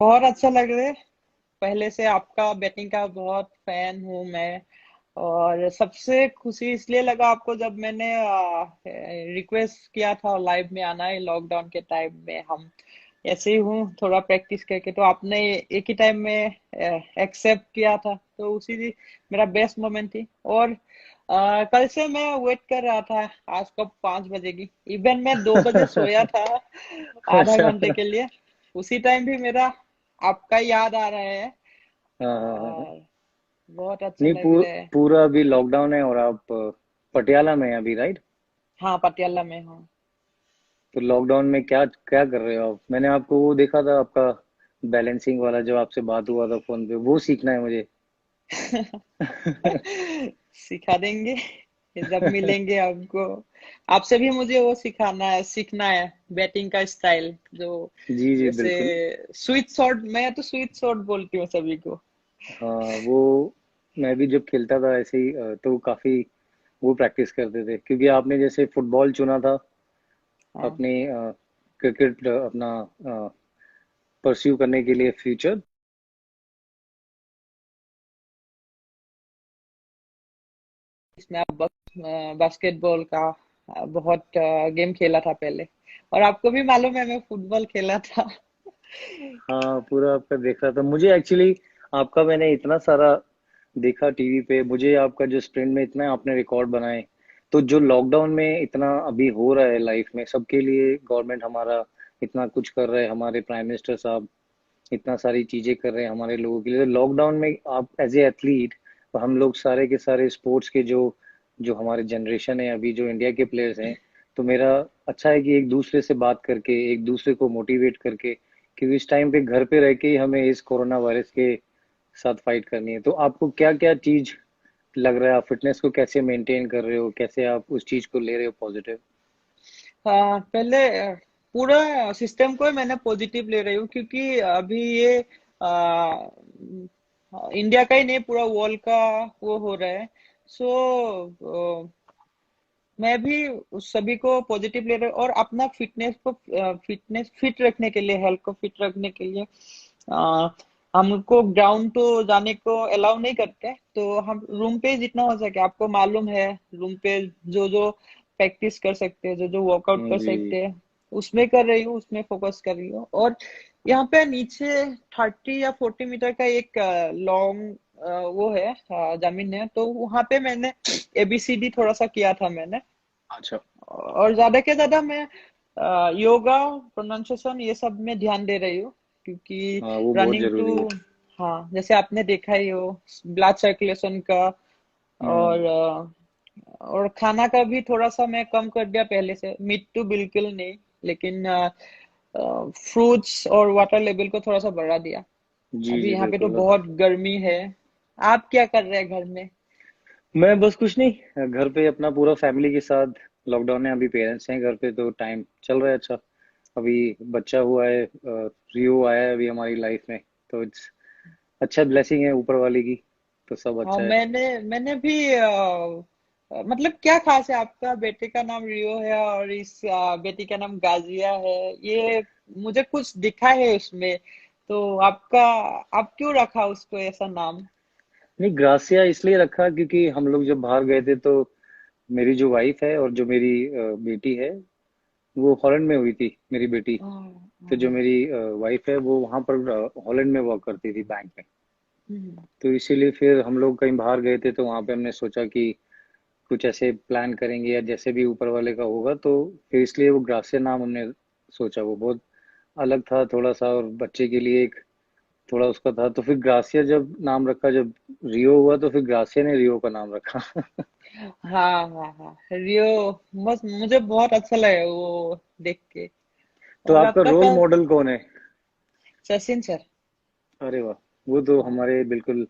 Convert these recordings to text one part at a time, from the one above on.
बहुत अच्छा लग रहा है। पहले से आपका बैटिंग का बहुत फैन हूँ मैं। और सबसे खुशी इसलिए लगा आपको जब मैंने रिक्वेस्ट किया था लाइव में आना है लॉकडाउन के टाइम में। हम ऐसे ही हूँ थोड़ा प्रैक्टिस करके, तो आपने एक ही टाइम में एक्सेप्ट किया था, तो उसी मेरा बेस्ट मोमेंट थी। और कल से मैं वेट कर रहा था आज कब 5 बजेगी। इवन मैं 2 बजे सोया था आधा अच्छा। घंटे के लिए। उसी टाइम भी मेरा आपका याद आ रहा है। हाँ हाँ हाँ हाँ। और बहुत अच्छा नहीं, लग रहा है। पूरा अभी लॉकडाउन है और आप पटियाला में हैं अभी, राइट? हाँ, पटियाला में हूँ। तो लॉकडाउन में क्या क्या कर रहे हो आप? मैंने आपको वो देखा था, आपका बैलेंसिंग वाला जो आपसे बात हुआ था फोन पे, वो सीखना है मुझे। सिखा देंगे जब मिलेंगे आपको। आपसे भी मुझे वो सिखाना है, सीखना है बैटिंग का स्टाइल जो जी जी जैसे बिल्कुल। Sweet shot. मैं तो स्वीट शॉट बोलती हूँ सभी को। हाँ, वो मैं भी जब खेलता था ऐसे ही तो काफी वो प्रैक्टिस करते थे, क्योंकि आपने जैसे फुटबॉल चुना था हाँ, अपने क्रिकेट अपना परस्यू करने के लिए फ्यूचर। इसमें आप बास्केटबॉल का बहुत गेम खेला था पहले। और आपको भी मालूम है मैं फुटबॉल खेला था। हाँ, पूरा आपका देख रहा था मुझे एक्चुअली। आपका मैंने इतना सारा देखा टीवी पे, मुझे आपका जो स्प्रिंट में इतना आपने रिकॉर्ड बनाए। तो जो लॉकडाउन में इतना अभी हो रहा है लाइफ में सबके लिए, गवर्नमेंट हमारा इतना कुछ कर रहा है, हमारे प्राइम मिनिस्टर साहब इतना सारी चीजें कर रहे हैं हमारे लोगों के लिए। तो लॉकडाउन में आप एज ए एथलीट, हम लोग सारे के सारे स्पोर्ट्स के जो जो हमारे जनरेशन है अभी, जो इंडिया के प्लेयर्स हैं, तो मेरा अच्छा है कि एक दूसरे से बात करके, एक दूसरे को मोटिवेट करके, क्योंकि इस टाइम पे घर पे रह के ही हमें इस कोरोना वायरस के साथ फाइट करनी है। तो आपको क्या क्या चीज लग रहा है, आप फिटनेस को कैसे मेंटेन कर रहे हो, कैसे आप उस चीज को ले रहे हो पॉजिटिव? हाँ, पहले पूरा सिस्टम को ही मैंने पॉजिटिव ले रही हूँ, क्योंकि अभी ये इंडिया का ही नहीं पूरा वर्ल्ड का वो हो रहा है। सो मैं भी उस सभी को पॉजिटिव ले रही हूँ। और अपना फिटनेस फिट रखने के लिए, हेल्थ को फिट रखने के लिए अ, हमको ग्राउंड तो जाने को अलाउ नहीं करते, तो हम रूम पे जितना हो सके, आपको मालूम है रूम पे जो जो प्रैक्टिस कर सकते हैं, जो जो वर्कआउट कर जी। सकते हैं, उसमें कर रही हूँ, उसमें फोकस कर रही हूँ। और यहाँ पे नीचे 30 या 40 मीटर का एक लॉन्ग वो है, जमीन है, तो वहां पे मैंने एबीसीडी थोड़ा सा किया था मैंने। अच्छा। और ज्यादा के ज्यादा मैं योगा, प्रोनाउंसिएशन ये सब में ध्यान दे रही हूँ, क्योंकि हाँ, वो बहुत रनिंग जरूरी है। टू, हाँ जैसे आपने देखा ही हो ब्लड सर्कुलेशन का। हम्म। और और खाना का भी थोड़ा सा मैं कम कर दिया पहले से, मीट तो बिल्कुल नहीं, लेकिन फ्रूट्स और वाटर लेवल को थोड़ा सा बढ़ा दिया। जी अभी जी यहाँ पे तो बिल्कुल। बहुत गर्मी है। आप क्या कर रहे हैं घर में? मैं बस कुछ नहीं, घर पे अपना पूरा फैमिली के साथ। लॉकडाउन है, अभी पेरेंट्स हैं घर पे, तो टाइम चल रहा है अच्छा। अभी बच्चा हुआ है, रियो आया है अभी हमारी लाइफ में। तो इट्स अच्छा, ब्लेसिंग है ऊपर वाले की। तो सब हाँ, अच्छा है। मैंने भी मतलब क्या खास है, आपका बेटे का नाम रियो है और इस बेटी का नाम गाजिया है, ये मुझे कुछ दिखा है उसमें। तो आपका, आप क्यों रखा उसको ऐसा नाम? नहीं, ग्रासिया इसलिए रखा क्योंकि हम लोग जब बाहर गए थे तो मेरी जो वाइफ है और जो मेरी बेटी है, वो हॉलैंड में हुई थी मेरी बेटी। हाँ, तो जो हाँ, मेरी वाइफ है वो वहां पर हॉलैंड में वर्क करती थी बैंक में। हम्म, तो इसीलिए फिर हम लोग कहीं बाहर गए थे, तो वहां पे हमने सोचा कि कुछ ऐसे प्लान करेंगे या जैसे भी ऊपर वाले का होगा, तो फिर इसलिए वो ग्रासिया नाम हमने सोचा। वो बहुत अलग था थोड़ा सा, और बच्चे के लिए एक थोड़ा उसका था, तो फिर ग्रासिया जब नाम रखा, जब रियो हुआ तो फिर ग्रासिया ने रियो का नाम रखा। हाँ, हाँ, हाँ, रियो। बस मुझे बहुत अच्छा लगा वो देख के। तो और आपका आपका रोल कल, मॉडल कौन है? सचिन सर। अरे वाह, वो तो हाँ, हमारे बिल्कुल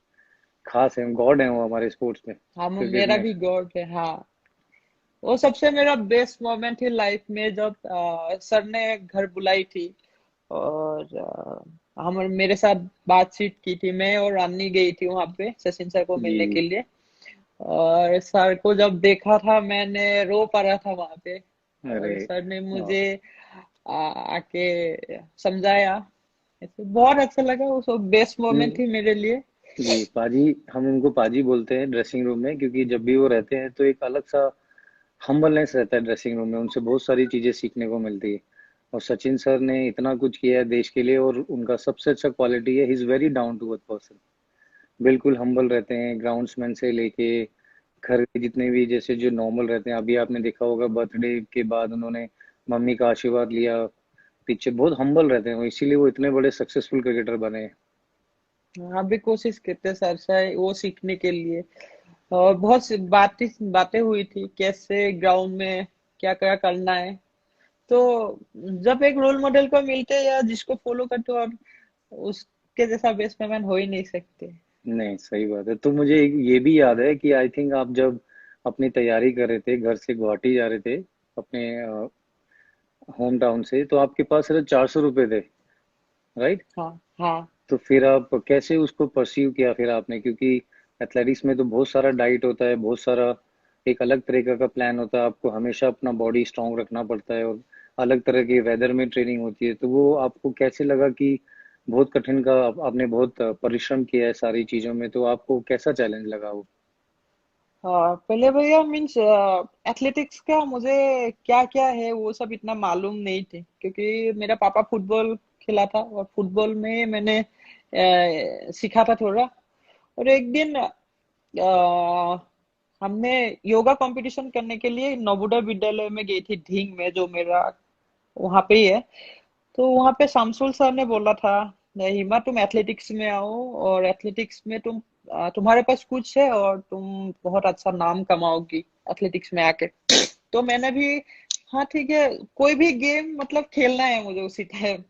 खास है, गॉड है वो हमारे स्पोर्ट्स में, हाँ, क्रिकेट मेरा में। भी गॉड है, हाँ। वो सबसे मेरा बेस्ट मोमेंट थी लाइफ में जब सर ने घर बुलाई थी। और हम मेरे साथ बातचीत की थी, मैं और अन्नी गई थी वहां पे सचिन सर को जी मिलने जी। के लिए। और सर को जब देखा था मैंने, रो पा रहा था वहां पे। अरे और सर ने वाह। मुझे आके समझाया ऐसे बहुत अच्छा लगा, वो सब बेस्ट मोमेंट नहीं थी मेरे लिए। जी, पाजी, हम उनको पाजी बोलते हैं ड्रेसिंग रूम में, क्योंकि जब भी वो रहते हैं तो एक अलग सा हम्बलनेस रहता है ड्रेसिंग रूम में, उनसे बहुत सारी चीजें सीखने को मिलती है। और सचिन सर ने इतना कुछ किया है देश के लिए, और उनका सबसे अच्छा क्वालिटी है, he is very down to earth person. बिल्कुल हम्बल रहते हैं, ग्राउंड्समैन से लेके घर के जितने भी जैसे जो नॉर्मल रहते हैं। अभी आपने देखा होगा बर्थडे के बाद उन्होंने मम्मी का आशीर्वाद लिया, पीछे बहुत हम्बल रहते हैं वो, इसीलिए वो इतने बड़े सक्सेसफुल क्रिकेटर बने हैं। हाँ भी कोशिश करते सर से वो सीखने के लिए। और बहुत सी बातें हुई थी कैसे ग्राउंड में क्या क्या करना है। तो जब एक रोल मॉडल को मिलते हैं या जिसको फॉलो करते हो, और उसके जैसा बेस्टमैन हो ही नहीं सकते। नहीं, सही बात है। तो मुझे ये भी याद है कि आई थिंक आप जब अपनी तैयारी कर रहे थे, घर से गुवाहाटी जा रहे थे अपने होम टाउन से, तो आपके पास सिर्फ 400 रुपए थे, राइट? हाँ हाँ। तो फिर आप कैसे उसको परस्यू किया फिर आपने, क्योंकि एथलेटिक्स में तो बहुत सारा डाइट होता है, बहुत सारा एक अलग तरीका का प्लान होता है, आपको हमेशा अपना बॉडी स्ट्रांग रखना पड़ता है, और अलग तरह के वेदर में ट्रेनिंग होती है। तो वो आपको कैसे लगा कि बहुत कठिन का आपने बहुत परिश्रम किया है सारी चीजों में, तो आपको कैसा चैलेंज लगा वो? हाँ पहले भैया मीन्स एथलेटिक्स का मुझे क्या क्या है वो सब इतना मालूम नहीं थे, क्योंकि मेरा पापा फुटबॉल खेला था और फुटबॉल में मैंने सीखा था थोड़ा। और एक दिन हमने योगा कंपटीशन करने के लिए नवोदय विद्यालय में गई थी, ढींग में, जो मेरा वहां पे ही है। तो वहां पे शामसुल सर ने बोला था, "नहीं, हिमा तुम एथलेटिक्स में आओ, और एथलेटिक्स में तुम्हारे पास कुछ है और तुम बहुत अच्छा नाम कमाओगी एथलेटिक्स में आके।" तो मैंने भी, हाँ ठीक है, कोई भी गेम मतलब खेलना है मुझे उसी टाइम।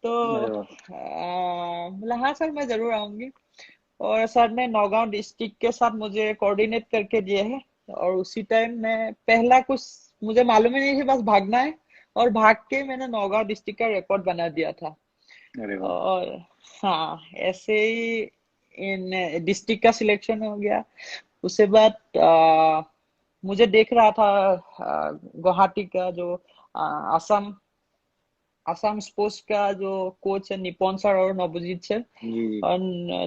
तो अरे वाह। बोला हाँ सर मैं जरूर आऊंगी। और सर ने नौगांव डिस्ट्रिक्ट के साथ मुझे कोऑर्डिनेट करके दिए हैं। और उसी टाइम मैं पहला कुछ मुझे मालूम ही नहीं है, बस भागना है। और भाग के मैंने नौगांव डिस्ट्रिक्ट का रिकॉर्ड बना दिया था। अरे वाह। और हाँ ऐसे ही इन डिस्ट्रिक्ट का सिलेक्शन हो गया। उसके बाद मुझे देख रहा था गुवाहाटी का जो असम असम स्पोर्ट्स का जो कोच है निपुण सर और नवजीत सर। जी जी। और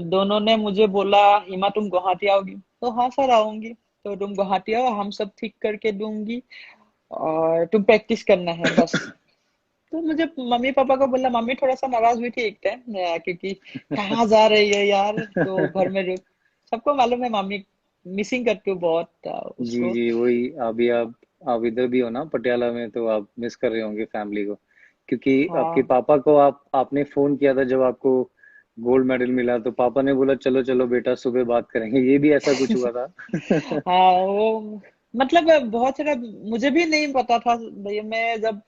दोनों ने मुझे बोला, हिमा तुम गुवाहाटी आओगी? तो हाँ सर आऊंगी। तो तुम गुवाहाटी आओ, हम सब ठीक करके दूंगी, और तुम प्रैक्टिस करना है बस। तो मुझे मम्मी पापा को बोला, मम्मी थोड़ा सा नाराज हुई थी एक टाइम, क्योंकि कहाँ जा रही है यार, तो घर में रुक। सबको मालूम है मम्मी मिसिंग करती हूँ बहुत जी उसको। जी, वही। अभी आप इधर भी हो ना पटियाला में, तो आप मिस कर रहे होंगे फैमिली को, क्योंकि आपके हाँ पापा को आपने फोन किया था जब आपको गोल्ड मेडल मिला, तो पापा ने बोला चलो चलो बेटा सुबह बात करेंगे, ये भी ऐसा कुछ हुआ था? हाँ वो मतलब बहुत सारा मुझे भी नहीं पता था भैया। मैं जब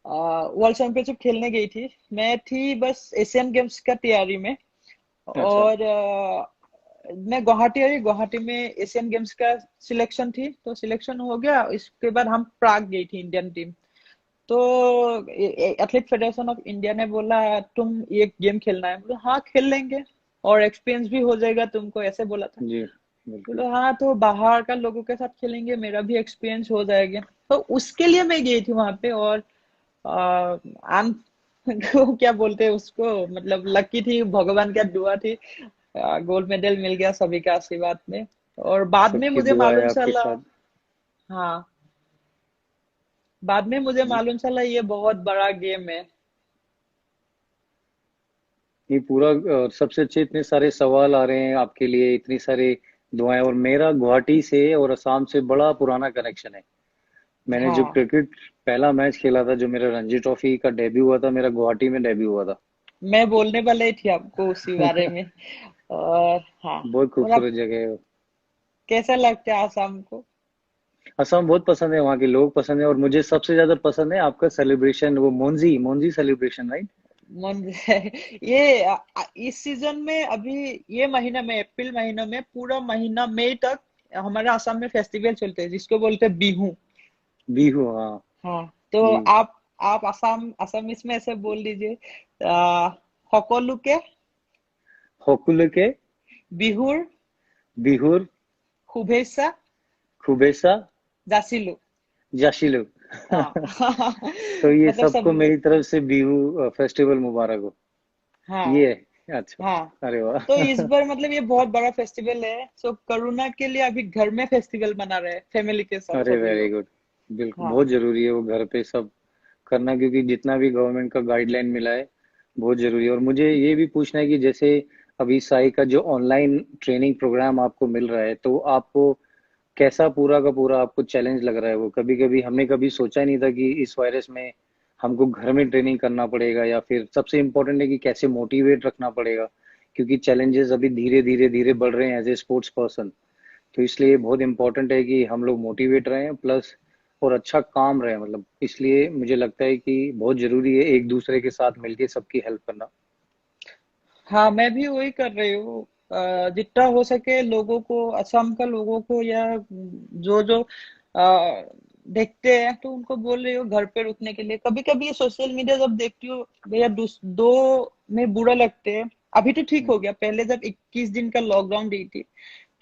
वर्ल्ड चैंपियनशिप खेलने गई थी, मैं थी बस एशियन गेम्स का तैयारी में। अच्छा। और मैं गुवाहाटी आई, गुवाहाटी में एशियन गेम्स का सिलेक्शन थी, तो सिलेक्शन हो गया। इसके बाद हम प्राग गई थी इंडियन टीम। तो एथलेट फेडरेशन ऑफ इंडिया ने बोला तुम ये गेम खेलना है, बोले हाँ खेल लेंगे, और एक्सपीरियंस भी हो जाएगा तुमको, ऐसे बोला था। जी बिल्कुल। बोले हाँ तो बाहर का लोगों के साथ खेलेंगे, मेरा भी एक्सपीरियंस हो जाएगा। तो उसके लिए मैं गई थी वहां पे। और आम को क्या बोलते हैं उसको, मतलब लकी थी, भगवान का दुआ थी। गोल्ड मेडल मिल गया सभी का आशीर्वाद में। और बाद में सबकी मुझे दुआ है मालूम आपके चला। साथ। हाँ बाद में मुझे जी। मालूम चला ये बहुत बड़ा गेम है। ये पूरा सबसे अच्छे, इतने सारे सवाल आ रहे हैं आपके लिए, इतनी सारी दुआएं, और मेरा गुवाहाटी से और असम से बड़ा पुराना कनेक्शन है। मैंने जब हाँ क्रिकेट पहला मैच खेला था, जो मेरा रणजी ट्रॉफी का डेब्यू हुआ था, मेरा गुवाहाटी में डेब्यू हुआ था। मैं बोलने वाला ही थी आपको उसी बारे में। और हाँ, बहुत और आप खूबसूरत जगह है वो। कैसा लगता है आसाम को? असम बहुत पसंद है, वहाँ के लोग पसंद है, और मुझे सबसे ज्यादा पसंद है आपका सेलिब्रेशन, वो मोन्जी मोन्जी सेलिब्रेशन, राइट? मन ये इस सीजन में अभी, ये महीना में अप्रैल महीना में पूरा महीना मई तक हमारे आसाम में फेस्टिवल चलते हैं जिसको बोलते हैं बिहू। बिहू, हाँ। हाँ तो जी। आप आसाम असमीज में ऐसे बोल दीजिए, आ, সকলোকে होकुलके। বিহুর बिहुर। শুভেচ্ছা खुबेसा। যাচিলো। जाशिलु। हाँ तो ये मतलब सबको सब। मेरी तरफ से बिहू फेस्टिवल मुबारक हो। हाँ। ये है अच्छा। हाँ, अरे वाह। तो इस बार मतलब ये बहुत बड़ा फेस्टिवल है, सो कोरोना के लिए अभी घर में फेस्टिवल मना रहे हैं फैमिली के साथ अरे सभी वेरी लोग। गुड। बिल्कुल हाँ। बहुत जरूरी है वो घर पे सब करना, क्योंकि जितना भी गवर्नमेंट का गाइडलाइन मिला है बहुत जरूरी है। और मुझे ये भी पूछना है कि जैसे अभी साई का जो ऑनलाइन ट्रेनिंग प्रोग्राम आपको मिल रहा है, तो आपको कैसा पूरा का पूरा आपको चैलेंज लग रहा है? वो कभी कभी हमने कभी सोचा ही नहीं था कि इस वायरस में हमको घर में ट्रेनिंग करना पड़ेगा, या फिर सबसे इम्पोर्टेंट है कि कैसे मोटिवेट रखना पड़ेगा, क्योंकि चैलेंजेस अभी धीरे धीरे धीरे बढ़ रहे हैं एज ए स्पोर्ट्स पर्सन। तो इसलिए बहुत इंपॉर्टेंट है कि हम लोग मोटिवेट रहें प्लस और अच्छा काम रहे, मतलब इसलिए मुझे लगता है कि बहुत जरूरी है एक दूसरे के साथ मिलके सबकी हेल्प करना। हाँ, मैं भी वही कर रही हूँ। जितना हो सके लोगों को, असम का लोगों को, या जो जो देखते हैं तो उनको बोल रही हूँ घर पे रुकने के लिए। कभी कभी ये सोशल मीडिया जब देखती हूँ भैया, दो में बुरा लगते हैं। अभी तो ठीक हो हम्म, गया, पहले जब 21 दिन का लॉकडाउन दी थी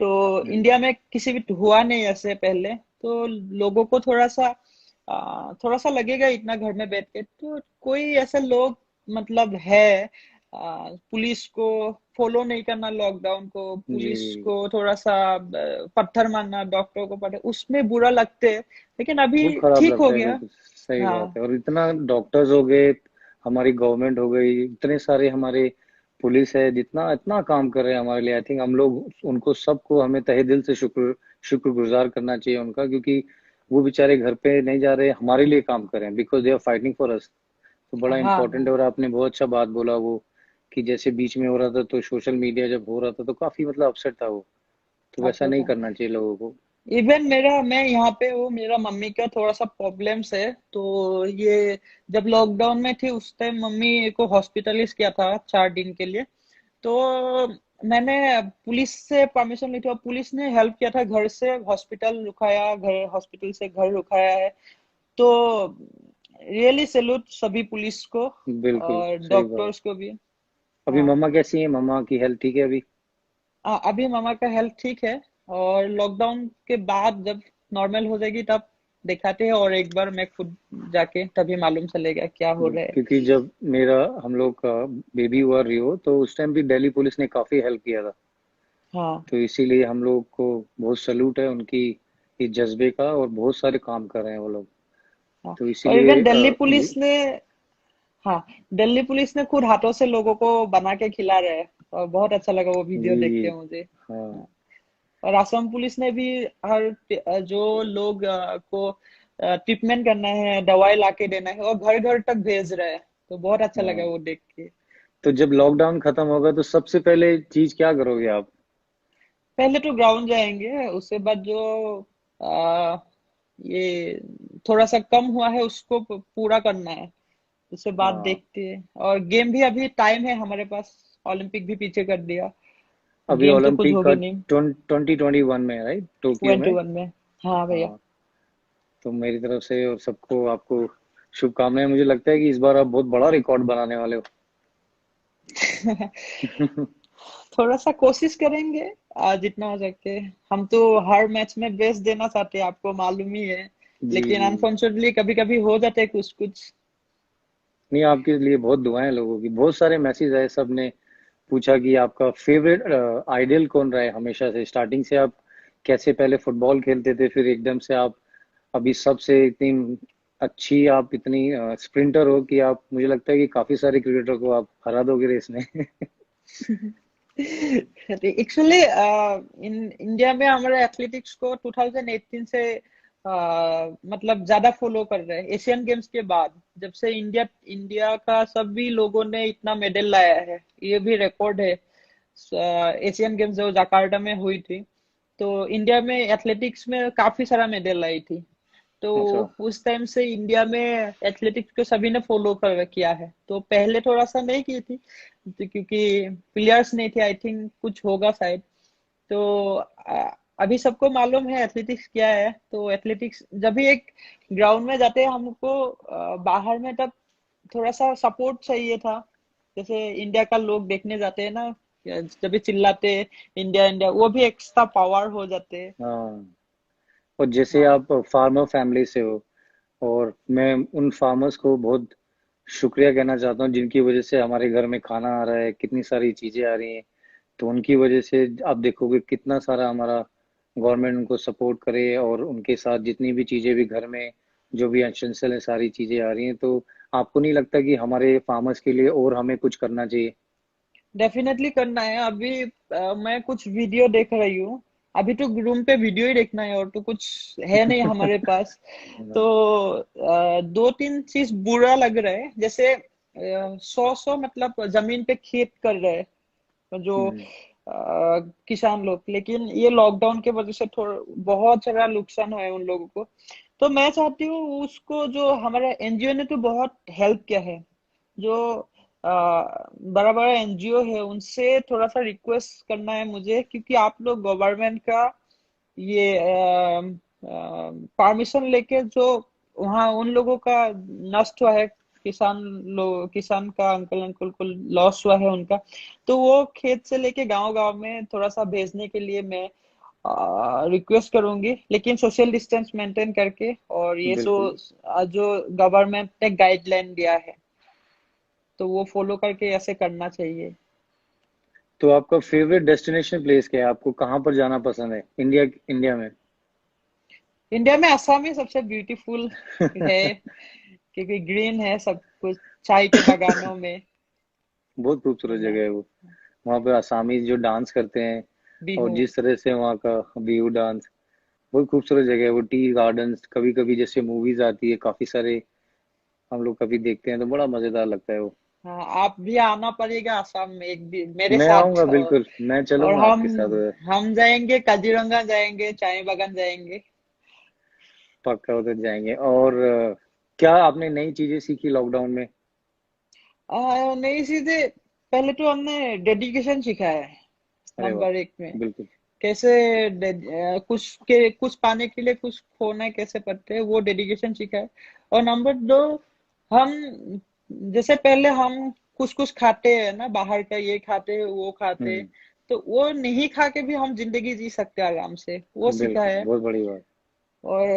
तो हम्म, इंडिया में किसी भी हुआ नहीं ऐसे पहले, तो लोगों को थोड़ा सा लगेगा इतना घर में बैठ के। तो कोई ऐसे लोग मतलब है, पुलिस को फॉलो नहीं करना, लॉकडाउन को, जी। पुलिस को थोड़ा सा पत्थर मारना, डॉक्टरों को पड़े, उसमें बुरा लगते हैं। लेकिन अभी बहुत खराब ठीक हो लगता है, गया। बिल्कुल सही हाँ। बात है। और इतना डॉक्टर्स हो गए, हमारी गवर्नमेंट हो गई, इतने सारे हमारे पुलिस है, जितना इतना काम कर रहे हैं हमारे लिए, आई थिंक हम लोग उनको सबको हमें तहे दिल से शुक्रगुजार करना चाहिए उनका, क्योंकि वो बेचारे घर पे नहीं जा रहे, हमारे लिए काम कर रहे हैं, because they are fighting for us. तो बड़ा हाँ। इंपॉर्टेंट है। हाँ। और आपने बहुत अच्छा बात बोला वो, कि जैसे बीच में हो रहा था तो सोशल मीडिया जब हो रहा था तो काफी मतलब अपसेट था वो, तो वैसा अच्छा नहीं था। करना चाहिए लोगों को। इवन मैं यहाँ पे हूँ, मेरा मम्मी का थोड़ा सा प्रॉब्लम्स है, तो ये जब लॉकडाउन में थी उस टाइम मम्मी को हॉस्पिटलाइज किया था 4 दिन के लिए। तो मैंने पुलिस से परमिशन ली थी और पुलिस ने हेल्प किया था, घर से हॉस्पिटल रुकाया, घर हॉस्पिटल से घर रुकाया है। तो रियली सैल्यूट सभी पुलिस को बिल्कुल और सही बात। डॉक्टर्स को भी। अभी हाँ। मम्मा कैसी है? मम्मा की हेल्थ ठीक है अभी? अभी मामा का हेल्थ ठीक है, और लॉकडाउन के बाद जब नॉर्मल हो जाएगी तब दिखाते हैं, और एक बार मैं खुद जाके तभी मालूम चलेगा क्या हो रहा है। क्योंकि जब मेरा हम लोग का बेबी हुआ रियो, तो उस टाइम भी दिल्ली पुलिस ने काफी हेल्प किया था। हाँ। तो इसीलिए हम लोग को बहुत सल्यूट है उनकी इस जज्बे का, और बहुत सारे काम कर रहे हैं वो लोग। हाँ। तो और इसीलिए इवन दिल्ली पुलिस ने, हाँ, दिल्ली पुलिस ने खुद हाथों से लोगों को बना के खिला रहे हैं, और बहुत अच्छा लगा वो वीडियो देख जी के मुझे। हाँ। हाँ। और असम पुलिस ने भी हर जो लोग को ट्रीटमेंट करना है, दवाई लाके देना है, और घर घर तक भेज रहे हैं। तो बहुत अच्छा लगा हाँ, वो देख के। तो जब लॉकडाउन खत्म होगा तो सबसे पहले चीज क्या करोगे आप? पहले तो ग्राउंड जाएंगे, उसके बाद जो आ, ये थोड़ा सा कम हुआ है उसको पूरा करना है। उसके बाद हाँ, देखते हैं, और गेम भी अभी टाइम है हमारे पास, ओलंपिक भी पीछे कर दिया, अभी गेम तो कुछ ओलंपिक का होगी नहीं। 2021 में, राइट, टोक्यो में। 21 में। हाँ भैया। हाँ, तो मेरी तरफ से और सबको आपको शुभकामनाएं। मुझे लगता है कि इस बार आप बहुत बड़ा रिकॉर्ड बनाने वाले हो। थोड़ा सा कोशिश करेंगे, जितना हो सके। हम तो हर मैच में बेस्ट देना चाहते हैं, आपको मालूम ही है। जी लेकिन जी। अनफॉर्चुनेटली कभी कभी हो जाते हैं कुछ कुछ। नहीं, आपके लिए बहुत दुआएं लोगों की, बहुत सारे मैसेज आए, सब ने पूछा कि आपका फेवरेट आइडल कौन रहा है हमेशा से, स्टार्टिंग से आप कैसे पहले फुटबॉल खेलते थे, फिर एकदम से आप अभी सबसे इतनी अच्छी, आप इतनी स्प्रिंटर हो कि आप, मुझे लगता है कि काफी सारे क्रिकेटर को आप हरा दोगे रेस में। एक्चुअली इन इंडिया में हमारे एथलेटिक्स को 2018 से मतलब ज्यादा फॉलो कर रहे हैं, एशियन गेम्स के बाद। जब से इंडिया इंडिया का सभी लोगों ने इतना मेडल लाया है, ये भी रिकॉर्ड है। एशियन गेम्स जो जकार्टा में हुई थी, तो इंडिया में एथलेटिक्स में काफी सारा मेडल लाई थी। तो अच्छा। उस टाइम से इंडिया में एथलेटिक्स को सभी ने फॉलो कर किया है। तो पहले थोड़ा सा नहीं की थी, तो क्योंकि प्लेयर्स नहीं थे, आई थिंक कुछ होगा शायद। तो अभी सबको मालूम है एथलेटिक्स क्या है। तो एथलेटिक्स जब भी एक ग्राउंड में जाते हैं हमको, बाहर में तब थोड़ा सा सपोर्ट चाहिए था। जैसे इंडिया का लोग देखने जाते हैं ना, जब भी चिल्लाते हैं इंडिया इंडिया, वो भी एक्स्ट्रा पावर हो जाते हैं। हाँ, और जैसे हाँ। आप फार्मर फैमिली से हो, और मैं उन फार्मर्स को बहुत शुक्रिया कहना चाहता हूँ, जिनकी वजह से हमारे घर में खाना आ रहा है, कितनी सारी चीजें आ रही हैं। तो उनकी वजह से आप देखोगे कितना सारा हमारा गवर्नमेंट उनको सपोर्ट करे, और उनके साथ जितनी भी चीजें भी घर में जो भी एसेंशियल है सारी चीजें आ रही हैं। तो आपको नहीं लगता कि हमारे फार्मर्स के लिए और हमें कुछ करना चाहिए? डेफिनेटली करना है। अभी मैं कुछ वीडियो देख रही हूँ। अभी तो रूम पे वीडियो ही देखना है, और तो कुछ है नहीं हमारे पास। तो दो तीन चीज बुरा लग रहा है, जैसे सौ सौ मतलब जमीन पे खेत कर रहे हैं जो हम्म। किसान लोग, लेकिन ये लॉकडाउन के वजह से थोड़ा बहुत सारा नुकसान हुआ है उन लोगों को। तो मैं चाहती हूँ उसको, जो हमारा एनजीओ ने तो बहुत हेल्प किया है, जो बड़ा बड़ा एनजीओ है उनसे थोड़ा सा रिक्वेस्ट करना है मुझे, क्योंकि आप लोग गवर्नमेंट का ये परमिशन लेके जो वहाँ उन लोगों का नष्ट हुआ है, किसान का अंकल अंकल को लॉस हुआ है उनका, तो वो खेत से लेके गांव गांव में थोड़ा सा भेजने के लिए मैं रिक्वेस्ट करूंगी, लेकिन सोशल डिस्टेंस मेंटेन करके। और ये बिल्कुल। जो गवर्नमेंट ने गाइडलाइन दिया है, तो वो फॉलो करके ऐसे करना चाहिए। तो आपका फेवरेट डेस्टिनेशन प्लेस क्या है? आपको कहाँ पर जाना पसंद है इंडिया इंडिया में? इंडिया में असम ही सबसे ब्यूटीफुल है, क्योंकि ग्रीन है सब कुछ, चाय के बागानों में। बहुत खूबसूरत ना, जगह है वो। वहाँ पे आसामी जो डांस करते हैं, और बिहू। जिस तरह से वहाँ का बिहू डांस, बहुत खूबसूरत जगह है वो। टी गार्डन्स, कभी कभी जैसे मूवीज आती है काफी सारे, हम लोग कभी देखते हैं तो बड़ा मजेदार लगता है वो। हाँ, आप भी आना पड़ेगा असम में एक दिन मेरे मैं साथ। आऊंगा, बिल्कुल मैं और चलूंगा हम आपके साथ उधर। हम जाएंगे काजीरंगा, जाएंगे चाय बागान जाएंगे। पक्का उधर जाएंगे। और क्या आपने नई चीजें सीखी लॉकडाउन में? नई चीजें, पहले तो हमने डेडिकेशन सीखा है अरे वाह। नंबर एक में। बिल्कुल। कैसे कुछ पाने के लिए कुछ खोना कैसे पड़ते हैं, वो डेडिकेशन सीखा है। और नंबर दो, हम जैसे पहले हम कुछ कुछ खाते हैं ना, बाहर का ये खाते हैं वो खाते हैं, हम्म। तो वो नहीं खा के भी हम जिंदगी जी सकते हैं आराम से, वो सीखा बिल्कुल, है। बहुत बड़ी बात। और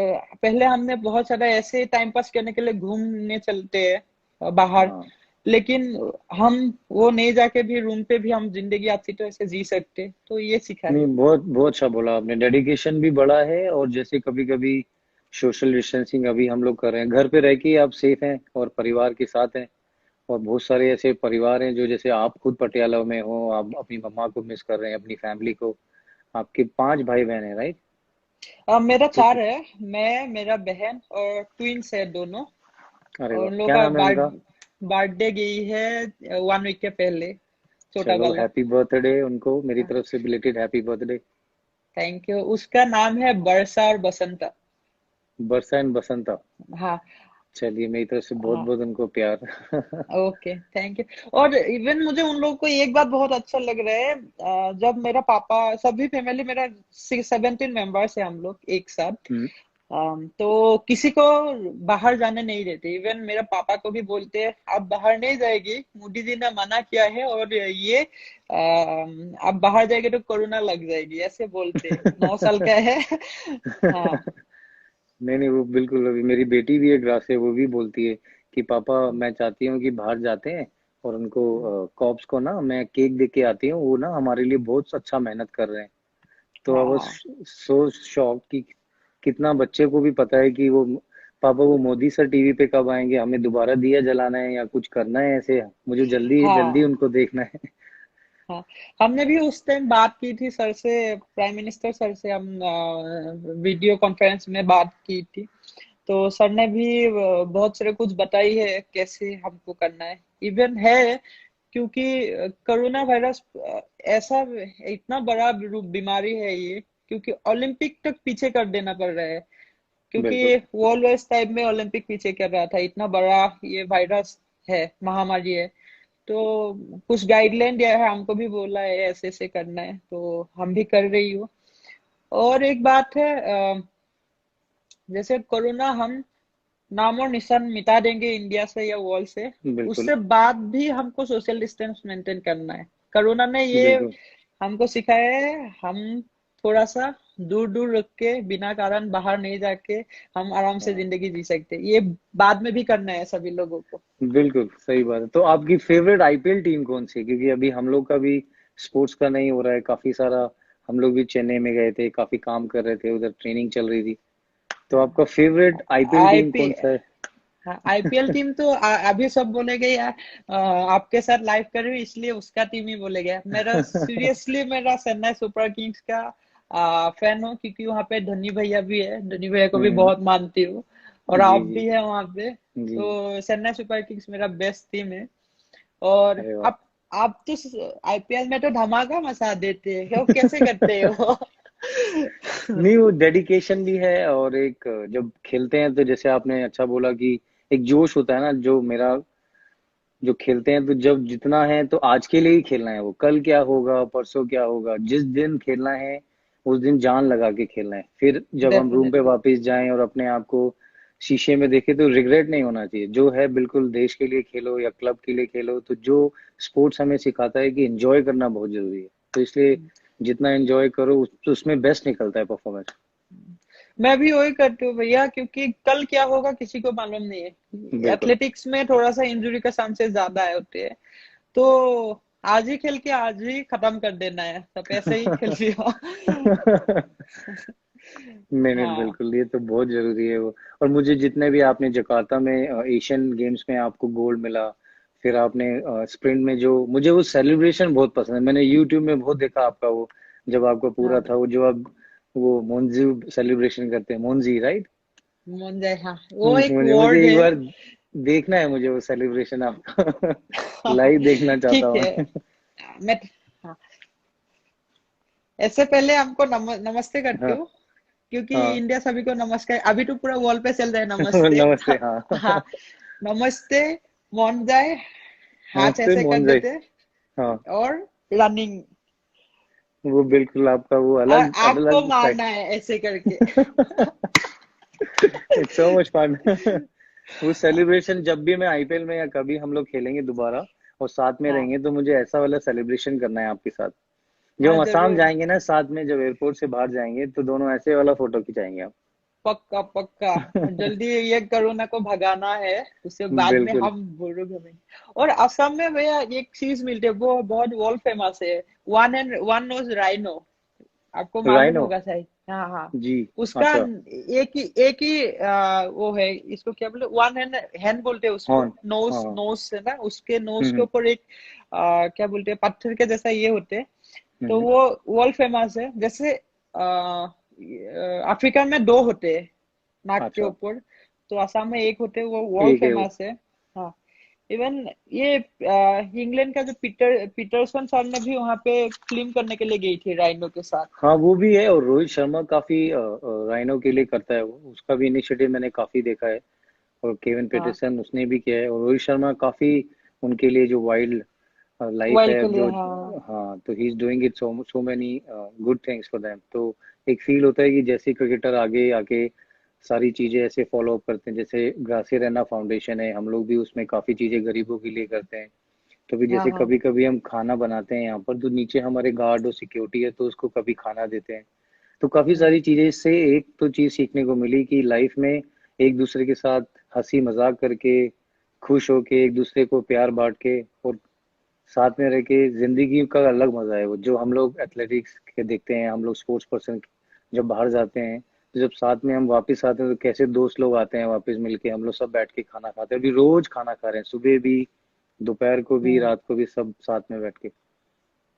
पहले हमने बहुत सारा ऐसे टाइम पास करने के लिए घूमने चलते हैं बाहर, हाँ। लेकिन हम वो नहीं जाके भी रूम पे भी हम जिंदगी अच्छी तरह से जी सकते, तो ये सीखा नहीं, है। बहुत बहुत अच्छा बोला आपने। डेडिकेशन भी बड़ा है, और जैसे कभी कभी सोशल डिस्टेंसिंग अभी हम लोग कर रहे हैं, घर पे रह के ही आप सेफ हैं और परिवार के साथ हैं। और बहुत सारे ऐसे परिवार हैं जो, जैसे आप खुद पटियाला में हो, आप अपनी मम्मा को मिस कर रहे हैं, अपनी फैमिली को। आपके 5 भाई बहन हैं, राइट? अब मेरा तो 4 है, मैं, मेरा बहन और ट्विंस है दोनों। अरे और वाह, उन लोगों क्या का नाम है उनका? बर्थडे गई है 1 वीक के पहले, छोटा चलो, वाला। हैप्पी बर्थडे उनको मेरी तरफ से, belated happy birthday. Thank you. उसका नाम है बरसा और बसंता। बरसा एंड बसंता। हाँ। चलिए, मेरी तरफ से बहुत हाँ। बहुत उनको प्यार। Okay, thank you. और इवन मुझे उन लोगों को एक बात बहुत अच्छा लग रहा है, जब मेरा पापा, सभी फैमिली मेरा 17 मेंबर्स है हम लोग एक साथ। हम्म। तो किसी को बाहर जाने नहीं देते, इवन मेरे पापा को भी बोलते हैं आप बाहर नहीं जाएगी, मोदी जी ने मना किया है, और ये आप बाहर जाएंगे तो कोरोना लग जाएगी, ऐसे बोलते। 9 साल का है। हाँ। नहीं नहीं, वो बिल्कुल। अभी मेरी बेटी भी एक ग्रास है, वो भी बोलती है कि पापा, मैं चाहती हूँ कि बाहर जाते हैं, और उनको कॉप्स को ना मैं केक दे के आती हूँ, वो ना हमारे लिए बहुत अच्छा मेहनत कर रहे हैं। तो आई वाज हाँ। सो शॉक कि कितना बच्चे को भी पता है कि वो पापा, वो मोदी सर टीवी पे कब आएंगे, हमें दोबारा दिया जलाना है या कुछ करना है ऐसे, मुझे जल्दी जल्दी हाँ। उनको देखना है। हाँ, हमने भी उस टाइम बात की थी सर से, प्राइम मिनिस्टर सर से हम वीडियो कॉन्फ्रेंस में बात की थी। तो सर ने भी बहुत सारे कुछ बताई है कैसे हमको करना है, इवन है, क्योंकि कोरोना वायरस ऐसा इतना बड़ा बीमारी है ये, क्योंकि ओलंपिक तक पीछे कर देना पड़ रहा है, क्योंकि बिल्कुल। वर्ल्ड वाइज टाइम में ओलंपिक पीछे कर रहा था, इतना बड़ा ये वायरस है, महामारी है। तो कुछ गाइडलाइन दिया है, हमको भी बोला है ऐसे ऐसे करना है, तो हम भी कर रही हूँ। और एक बात है, जैसे कोरोना हम नाम और निशान मिटा देंगे इंडिया से या वर्ल्ड से, बिल्कुल। उससे बाद भी हमको सोशल डिस्टेंस मेंटेन करना है। कोरोना ने ये बिल्कुल। हमको सिखाया है, हम थोड़ा सा दूर दूर रख के, बिना कारण बाहर नहीं जाके हम आराम से हाँ जिंदगी जी सकते हैं। ये बाद में भी करना है सभी लोगों को। बिल्कुल सही बात है। तो आपकी फेवरेट आईपीएल टीम कौन सी है? क्योंकि अभी हम लोग का भी स्पोर्ट्स का नहीं हो रहा है काफी सारा। हम लोग भी चेन्नई में गए थे, काफी काम कर रहे थे, उधर ट्रेनिंग चल रही थी। तो आपका फेवरेट आईपीएल टीम आईपी कौन सा है? हाँ, आईपीएल टीम तो अभी सब बोलेगे यार, आपके साथ लाइव कर रही हूँ इसलिए उसका टीम ही बोलेगा। मेरा सीरियसली मेरा चेन्नई सुपर किंग्स का फैन हूँ, क्योंकि वहाँ पे धोनी भैया भी है, धोनी भैया को भी हम्म। बहुत मानती हूँ, और जी आप जी भी है वहाँ पे। जी। तो चेन्नई सुपर किंग्स मेरा बेस्ट टीम है। और अरे वाह। आप तो आईपीएल में तो धमाका मचा देते हो, कैसे करते हो? नहीं, वो डेडिकेशन भी है, और एक जब खेलते हैं तो जैसे आपने अच्छा बोला कि एक जोश होता है ना, जो मेरा जो खेलते हैं तो जब जितना है तो आज के लिए ही खेलना है। वो कल क्या होगा, परसों क्या होगा, जिस दिन खेलना है उस दिन जान लगा के खेलना है। फिर जब हम रूम पे डेफिनेटली। वापस जाएं और अपने आप को शीशे में देखें तो रिग्रेट नहीं होना चाहिए। जो है बिल्कुल देश के लिए खेलो या क्लब के लिए खेलो, तो जो स्पोर्ट्स हमें सिखाता है कि एंजॉय करना बहुत जरूरी है। तो इसलिए जितना एंजॉय करो तो उसमें बेस्ट निकलता है परफॉर्मेंस। मैं भी वही करती हूँ भैया, क्योंकि कल क्या होगा किसी को मालूम नहीं है। बिल्कुल। एथलेटिक्स में थोड़ा सा इंजरी का चांसेस ज्यादा है होते हैं। तो आज ही खेल के आज ही खत्म कर देना है, सब ऐसे ही खेल लिया। नहीं नहीं, हाँ बिल्कुल, ये तो बहुत जरूरी है वो। और मुझे जितने भी आपने जकार्ता में एशियन गेम्स में आपको गोल्ड मिला, फिर आपने स्प्रिंट में जो, मुझे वो सेलिब्रेशन बहुत पसंद है। मैंने यूट्यूब में बहुत देखा आपका वो, जब आपका पूरा हाँ। था वो, जो आप वो मोन्जी सेलिब्रेशन करते हैं, मोन्जी राइट? मुंजय, हाँ वो एक मुझे मुझे वर्ड एक है। बार देखना है, मुझे वो सेलिब्रेशन आपका लाइव देखना चाहता ठीक हूँ है। मैं। मैं हाँ, ऐसे पहले हमको नमस्ते करती हाँ हूँ, क्योंकि हाँ। इंडिया सभी को नमस्कार, अभी तो पूरा वॉल पे चल रहा है नमस्ते। नमस्ते, हाँ हाँ, नमस्ते मॉन जाए, हाथ नमस्ते ऐसे कर मोहन जी। देते, हाँ, और रनिंग, वो बिल्कुल आपका वो अलग आपको अलग मारना टाइप। है ऐसे करके। It's so much fun. वो सेलिब्रेशन जब भी मैं आईपीएल में या कभी हम लोग खेलेंगे दोबारा और साथ में हाँ रहेंगे, तो मुझे ऐसा वाला सेलिब्रेशन करना है आपके साथ। जब हाँ हम असम जरूर, जाएंगे ना साथ में, जब एयरपोर्ट से बाहर जाएंगे, तो दोनों ऐसे वाला फोटो खिंचाएंगे आप। पक्का पक्का। जल्दी ये कोरोना को भगाना है, उसके बाद में बिल्कुल। हम बुजुर्ग घूमेंगे। और असम में भैया एक चीज मिलती है, वो बहुत वर्ल्ड फेमस है, one and one knows rhino, आपको मालूम राइनो। होगा शायद। हाँ हाँ। जी। उसका अच्छा। एक ही वो है, इसको क्या बोले, वन हैंड हैंड बोलते हैं उसको, हॉर्न। नोज हाँ। नोज से ना, उसके नोज के हम्म ऊपर एक क्या बोलते हैं, पत्थर के जैसा ये होते हैं। तो हम्म। वो वर्ल्ड फेमस है। जैसे अफ्रीका में दो होते हैं नाक के अच्छा। ऊपर, तो असम में एक होते हैं, वो वर्ल्ड एक है वो। फेमस है। हाँ। इवन ये इंग्लैंड का जो पीटरसन सर ने भी वहां पे फिल्म करने के लिए गई थी राइनो के साथ। हाँ वो भी है, और रोहित शर्मा काफी राइनो के लिए करता है वो, उसका भी इनिशिएटिव मैंने काफी देखा है। और केविन हाँ, पीटरसन उसने भी किया है, और रोहित शर्मा काफी उनके लिए जो वाइल्ड लाइफ वर्ल्ड है के लिए, जो। हाँ। हाँ, तो he is doing it so so many good things for them. तो एक फील होता है कि जैसे क्रिकेटर आगे आके सारी चीजें ऐसे फॉलो अप करते हैं। जैसे ग्रासियर रैना फाउंडेशन है, हम लोग भी उसमें काफी चीजें गरीबों के लिए करते हैं। तो भी हाँ जैसे हाँ कभी कभी हम खाना बनाते हैं यहाँ पर, तो नीचे हमारे गार्ड और सिक्योरिटी है, तो उसको कभी खाना देते हैं। तो काफी हाँ सारी चीजें इससे एक तो चीज सीखने को मिली कि लाइफ में एक दूसरे के साथ हंसी मजाक करके, खुश होके, एक दूसरे को प्यार बांट के और साथ में रह के, जिंदगी का अलग मजा है। वो जो हम लोग एथलेटिक्स के देखते हैं, हम लोग स्पोर्ट्स पर्सन जब बाहर जाते हैं, तो जब साथ में हम वापस आते हैं तो कैसे दोस्त लोग आते हैं वापस मिलके, हम लोग सब बैठ के खाना खाते हैं। अभी रोज खाना खा रहे हैं, सुबह भी, दोपहर को भी, हाँ रात को भी, सब साथ में बैठ के।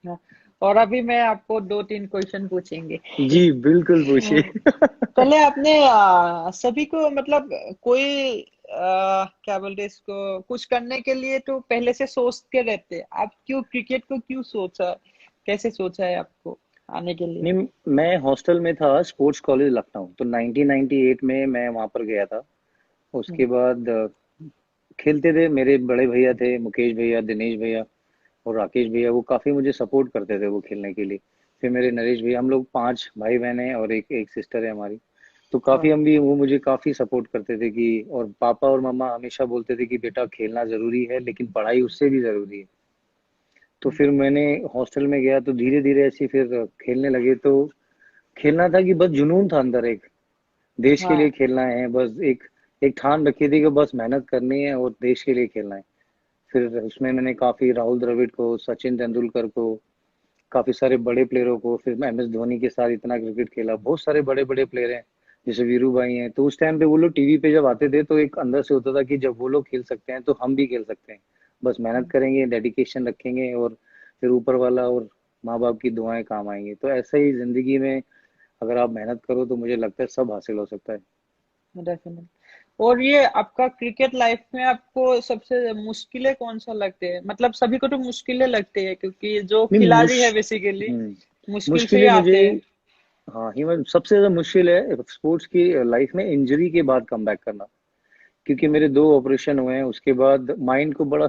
हाँ। और अभी मैं आपको दो तीन क्वेश्चन पूछेंगे। जी बिल्कुल, पूछिए। पहले आपने सभी को मतलब कोई क्या बोलते हैं इसको, कुछ करने के लिए तो पहले से सोच के रहते, आप क्यों क्रिकेट को क्यों सोचा, कैसे सोचा है आपको आने के लिए? नहीं, मैं हॉस्टल में था, स्पोर्ट्स कॉलेज लखनऊ, तो 1998 में मैं वहां पर गया था। उसके हम्म, बाद खेलते थे, मेरे बड़े भैया थे, मुकेश भैया, दिनेश भैया और राकेश भैया, वो काफी मुझे सपोर्ट करते थे वो खेलने के लिए। फिर मेरे नरेश भैया, हम लोग 5 भाई बहन हैं और एक एक सिस्टर है हमारी। तो काफी हाँ हम भी, वो मुझे काफी सपोर्ट करते थे कि, और पापा और मम्मा हमेशा बोलते थे कि बेटा खेलना जरूरी है, लेकिन पढ़ाई उससे भी जरूरी है। तो हम्म, फिर मैंने हॉस्टल में गया तो धीरे धीरे ऐसे फिर खेलने लगे। तो खेलना था कि बस जुनून था अंदर एक, देश के लिए हाँ। खेलना है बस। एक एक ठान रखी थी कि बस मेहनत करनी है और देश के लिए खेलना है। फिर उसमें मैंने काफी राहुल द्रविड़ को, सचिन तेंदुलकर को, काफी सारे बड़े प्लेयरों को, फिर मैं MS धोनी के साथ इतना क्रिकेट खेला। बहुत सारे बड़े बड़े प्लेयर हैं, जैसे वीरू भाई हैं। तो उस टाइम पे वो लोग टीवी पे जब आते थे तो एक अंदर से होता था कि जब वो लोग खेल सकते हैं तो हम भी खेल सकते हैं। बस मेहनत करेंगे, डेडिकेशन रखेंगे, और फिर ऊपर वाला और माँ बाप की दुआएं काम आएंगी। तो ऐसा ही जिंदगी में अगर आप मेहनत करो तो मुझे लगता है सब हासिल हो सकता है। डेफिनेट। और ये आपका क्रिकेट लाइफ में आपको सबसे मुश्किलें कौन सा लगते हैं? मतलब सभी को तो मुश्किलें लगती है, क्योंकि जो नहीं खिलाड़ी है बेसिकली हम्म, मुश्किल से ही मुश्किलें मुझे, आते हैं। हाँ ही सबसे ज्यादा मुश्किल है स्पोर्ट्स की लाइफ में इंजरी के बाद कम बैक करना। क्योंकि मेरे 2 ऑपरेशन हुए हैं, उसके बाद माइंड को बड़ा